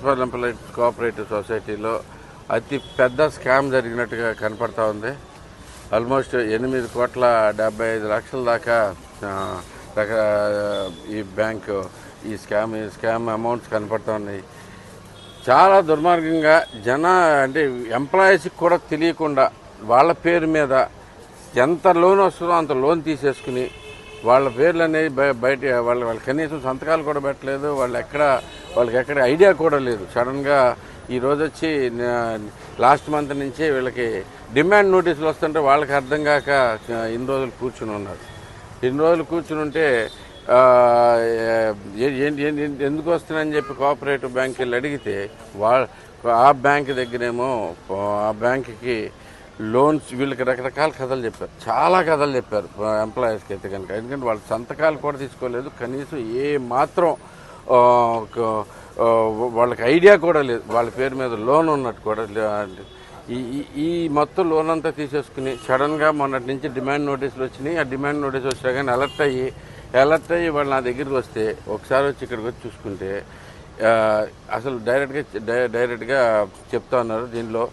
Municipal employees cooperative సొసైటీలో అతి పెద్ద స్కామ్ జరిగినట్టుగా కనపడతా ఉంది. ఆల్మోస్ట్ 8,75,00,000 దాకా ఈ బ్యాంకు ఈ స్కామ్ అమౌంట్స్ కనపడతా ఉన్నాయి. చాలా దుర్మార్గంగా అంటే ఎంప్లాయీస్కి కూడా తెలియకుండా వాళ్ళ పేరు మీద ఎంత లోన్ వస్తుందో అంత లోన్ తీసేసుకుని వాళ్ళ పేర్లు అనేది బయట వాళ్ళ కనీసం సంతకాలు కూడా పెట్టలేదు. వాళ్ళకి ఎక్కడ ఐడియా కూడా లేదు. సడన్గా ఈరోజు వచ్చి లాస్ట్ మంత్ నుంచి వీళ్ళకి డిమాండ్ నోటీసులు వస్తుంటే వాళ్ళకి అర్థం కాక ఇన్ని రోజులు కూర్చుని ఉన్నారు. ఇన్ని రోజులు కూర్చుని ఉంటే ఎందుకు వస్తున్నాయని చెప్పి కోఆపరేటివ్ బ్యాంక్ వెళ్ళి అడిగితే ఆ బ్యాంక్ దగ్గరేమో ఆ బ్యాంకుకి లోన్స్ వీళ్ళకి రకరకాల కథలు చెప్పారు. చాలా కథలు చెప్పారు ఎంప్లాయీస్కి అయితే కనుక. ఎందుకంటే వాళ్ళ సంతకాలు కూడా తీసుకోలేదు. కనీసం ఏ మాత్రం వాళ్ళకి ఐడియా కూడా లేదు. వాళ్ళ పేరు మీద లోన్ ఉన్నట్టు కూడా ఈ మొత్తం లోన్ అంతా తీసేసుకుని సడన్గా మొన్నటి నుంచి డిమాండ్ నోటీసులు వచ్చినాయి. ఆ డిమాండ్ నోటీస్ వచ్చా కానీ అలర్ట్ అయ్యి వాళ్ళు నా దగ్గరికి వస్తే ఒకసారి వచ్చి ఇక్కడికి వచ్చి చూసుకుంటే అసలు డైరెక్ట్గా చెప్తా ఉన్నారు. దీనిలో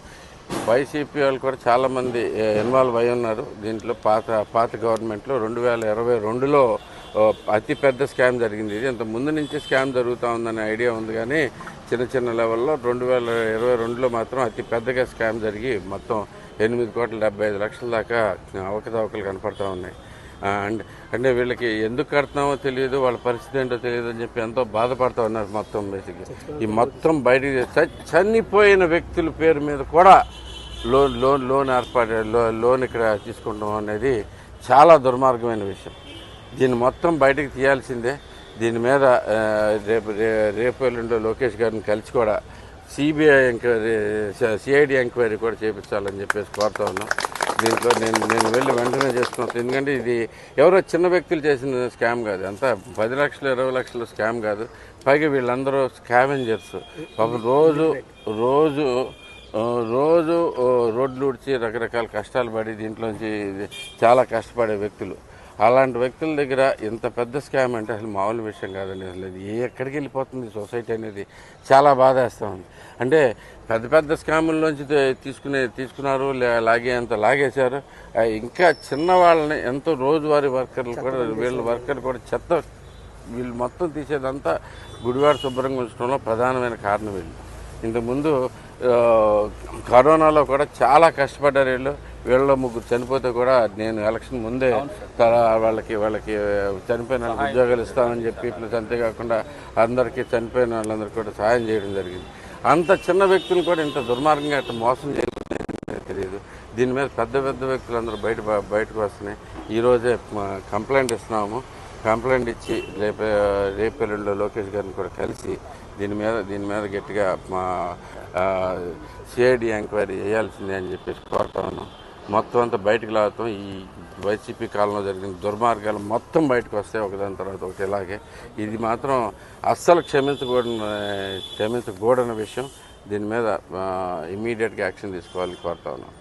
వైసీపీ వాళ్ళు కూడా చాలామంది ఇన్వాల్వ్ అయి ఉన్నారు. దీంట్లో పాత గవర్నమెంట్లో 2022లో అతి పెద్ద స్కామ్ జరిగింది. ఇది ఇంత ముందు నుంచి స్కామ్ జరుగుతూ ఉందనే ఐడియా ఉంది కానీ చిన్న లెవెల్లో 2022లో మాత్రం అతి పెద్దగా స్కామ్ జరిగి మొత్తం 8,75,00,000 దాకా అవకతవకలు కనపడతా ఉన్నాయి. అంటే వీళ్ళకి ఎందుకు కడుతున్నామో తెలియదు, వాళ్ళ పరిస్థితి ఏంటో తెలియదు అని చెప్పి ఎంతో బాధపడుతూ ఉన్నారు. మొత్తం బేసిక్గా ఈ మొత్తం బయటికి చనిపోయిన వ్యక్తుల పేరు మీద కూడా లోన్ ఇక్కడ తీసుకుంటాం అనేది చాలా దుర్మార్గమైన విషయం. దీన్ని మొత్తం బయటకు తీయాల్సిందే. దీని మీద రేపు ఎల్లుండో లోకేష్ గారిని కలిసి కూడా సిఐడి ఎంక్వైరీ కూడా చేయించాలని చెప్పేసి కోరుతా ఉన్నాం. దీంట్లో నేను వెళ్ళి వెంటనే చేసుకున్నాను. ఎందుకంటే ఇది ఎవరో చిన్న వ్యక్తులు చేసిన స్కామ్ కాదు, అంతా 10 లక్షలు 20 లక్షల స్కామ్ కాదు. పైగా వీళ్ళందరూ స్కావెంజర్స్. పాపం రోజు రోడ్లు ఉడిచి రకరకాల కష్టాలు పడి దీంట్లోంచి చాలా కష్టపడే వ్యక్తులు. అలాంటి వ్యక్తుల దగ్గర ఇంత పెద్ద స్కామ్ అంటే అసలు మామూలు విషయం కాదండి. అసలు అది ఎక్కడికి వెళ్ళిపోతుంది సొసైటీ అనేది చాలా బాధేస్తూ ఉంది. అంటే పెద్ద స్కాముల్లోంచి తీసుకున్నారు, లాగేశారు. ఇంకా చిన్నవాళ్ళని ఎంతో రోజువారీ వర్కర్లు కూడా వర్కర్ కూడా వీళ్ళు మొత్తం తీసేదంతా గుడివాడ శుభ్రంగా ఉంచడంలో ప్రధానమైన కారణం వీళ్ళు. ఇంతకుముందు కరోనాలో కూడా చాలా కష్టపడ్డారు వీళ్ళలో 3 చనిపోతే కూడా నేను ఎలక్షన్ ముందే వాళ్ళకి చనిపోయిన వాళ్ళకి ఉద్యోగాలు ఇస్తామని చెప్పి ప్లస్ అంతేకాకుండా అందరికీ చనిపోయిన వాళ్ళందరికీ కూడా సహాయం చేయడం జరిగింది. అంత చిన్న వ్యక్తులు కూడా ఇంత దుర్మార్గంగా అట్లా మోసం చేయడం తెలియదు. దీని మీద పెద్ద వ్యక్తులందరూ బయటకు వస్తున్నాయి. ఈరోజే కంప్లైంట్ ఇస్తున్నాము. కంప్లైంట్ ఇచ్చి రేపు ఎల్లుండో లోకేష్ గారిని కూడా కలిసి దీని మీద గట్టిగా సిఐడి ఎంక్వైరీ చేయాల్సిందే అని చెప్పేసి కోరుతా ఉన్నాం. మొత్తం అంతా బయటకు లాగుతాం. ఈ వైసీపీ కాలంలో జరిగిన దుర్మార్గాలు మొత్తం బయటకు వస్తాయి ఒకదాని తర్వాత ఒకటి. ఇలాగే ఇది మాత్రం అస్సలు క్షమించకూడని విషయం. దీని మీద ఇమీడియట్గా యాక్షన్ తీసుకోవాలని కోరుతా ఉన్నాం.